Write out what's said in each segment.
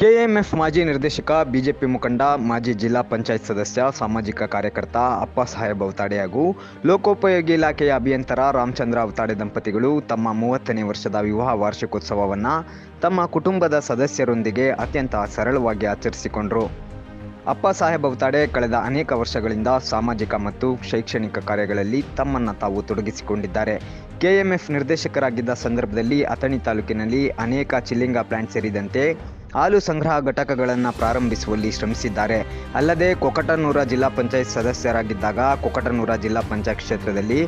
KMF ಮಾಜಿ ನಿರ್ದೇಶಕ, BJP ಮುಖಂಡ, ಮಾಜಿ ಜಿಲ್ಲಾ ಪಂಚಾಯತ್ ಸದಸ್ಯ, ಸಾಮಾಜಿಕ ಕಾರ್ಯಕರ್ತ ಅಪ್ಪಸಾಹೇಬ್ ಅವತಾಡೆ ಹಾಗೂ ಲೋಕೋಪಯೋಗಿ ಇಲಾಖೆಯ ಅಭಿಯಂತರ ರಾಮಚಂದ್ರ ಅವತಾಡೆ ದಂಪತಿಗಳು ತಮ್ಮ 30ನೇ ವರ್ಷದ ವಿವಾಹ ವಾರ್ಷಿಕೋತ್ಸವವನ್ನು ತಮ್ಮ ಕುಟುಂಬದ ಸದಸ್ಯರೊಂದಿಗೆ ಅತ್ಯಂತ ಸರಳವಾಗಿ ಆಚರಿಸಿಕೊಂಡರು. ಅಪ್ಪಸಾಹೇಬ್ ಅವತಾಡೆ ಕಳೆದ ಅನೇಕ ವರ್ಷಗಳಿಂದ ಸಾಮಾಜಿಕ ಮತ್ತು ಶೈಕ್ಷಣಿಕ ಕಾರ್ಯಗಳಲ್ಲಿ ತಮ್ಮನ್ನು ತಾವು ತೊಡಗಿಸಿಕೊಂಡಿದ್ದಾರೆ. ಕೆಎಂಎಫ್ ನಿರ್ದೇಶಕರಾಗಿದ್ದ ಸಂದರ್ಭದಲ್ಲಿ ಅಥಣಿ ತಾಲೂಕಿನಲ್ಲಿ ಅನೇಕ ಚಿಲ್ಲಿಂಗ ಪ್ಲಾಂಟ್ ಸೇರಿದಂತೆ ಹಾಲು ಸಂಗ್ರಹ ಘಟಕಗಳನ್ನು ಪ್ರಾರಂಭಿಸುವಲ್ಲಿ ಶ್ರಮಿಸಿದ್ದಾರೆ. ಅಲ್ಲದೆ ಕೊಕಟನೂರ ಜಿಲ್ಲಾ ಪಂಚಾಯತ್ ಸದಸ್ಯರಾಗಿದ್ದಾಗ ಕೊಕಟನೂರ ಜಿಲ್ಲಾ ಪಂಚಾಯತ್ ಕ್ಷೇತ್ರದಲ್ಲಿ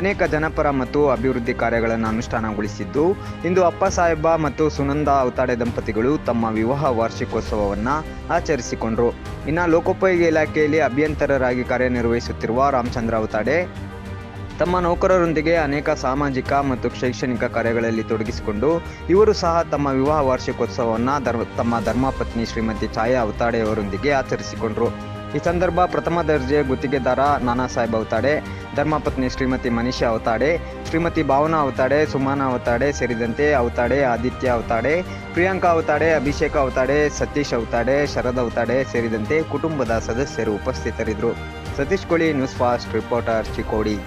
ಅನೇಕ ಜನಪರ ಮತ್ತು ಅಭಿವೃದ್ಧಿ ಕಾರ್ಯಗಳನ್ನು ಅನುಷ್ಠಾನಗೊಳಿಸಿದ್ದು, ಇಂದು ಅಪ್ಪಸಾಹೇಬ ಮತ್ತು ಸುನಂದಾ ಅವತಾಡೆ ದಂಪತಿಗಳು ತಮ್ಮ ವಿವಾಹ ವಾರ್ಷಿಕೋತ್ಸವವನ್ನು ಆಚರಿಸಿಕೊಂಡರು. ಇನ್ನು ಲೋಕೋಪಯೋಗಿ ಇಲಾಖೆಯಲ್ಲಿ ಅಭಿಯಂತರರಾಗಿ ಕಾರ್ಯನಿರ್ವಹಿಸುತ್ತಿರುವ ರಾಮಚಂದ್ರ ಅವತಾಡೆ ತಮ್ಮ ನೌಕರರೊಂದಿಗೆ ಅನೇಕ ಸಾಮಾಜಿಕ ಮತ್ತು ಶೈಕ್ಷಣಿಕ ಕಾರ್ಯಗಳಲ್ಲಿ ತೊಡಗಿಸಿಕೊಂಡು ಇವರು ಸಹ ತಮ್ಮ ವಿವಾಹ ವಾರ್ಷಿಕೋತ್ಸವವನ್ನು ತಮ್ಮ ಧರ್ಮಪತ್ನಿ ಶ್ರೀಮತಿ ಛಾಯಾ ಅವತಾಡೆಯವರೊಂದಿಗೆ ಆಚರಿಸಿಕೊಂಡರು. ಈ ಸಂದರ್ಭ ಪ್ರಥಮ ದರ್ಜೆ ಗುತ್ತಿಗೆದಾರ ನಾನಾ ಸಾಹೇಬ್ ಅವತಾಡೆ, ಧರ್ಮಪತ್ನಿ ಶ್ರೀಮತಿ ಮನೀಷಾ ಅವತಾಡೆ, ಶ್ರೀಮತಿ ಭಾವನಾ ಅವತಾಡೆ, ಸುಮಾನ ಅವತಾಡೆ ಸೇರಿದಂತೆ ಅವತಾಡೆ, ಆದಿತ್ಯ ಅವತಾಡೆ, ಪ್ರಿಯಾಂಕಾ ಅವತಾಡೆ, ಅಭಿಷೇಕ ಅವತಾಡೆ, ಸತೀಶ್ ಅವತಾಡೆ, ಶರದ್ ಅವತಾಡೆ ಸೇರಿದಂತೆ ಕುಟುಂಬದ ಸದಸ್ಯರು ಉಪಸ್ಥಿತರಿದ್ದರು. ಸತೀಶ್ ಕೋಳಿ, ನ್ಯೂಸ್ ಫಾಸ್ಟ್ ರಿಪೋರ್ಟರ್, ಚಿಕ್ಕೋಡಿ.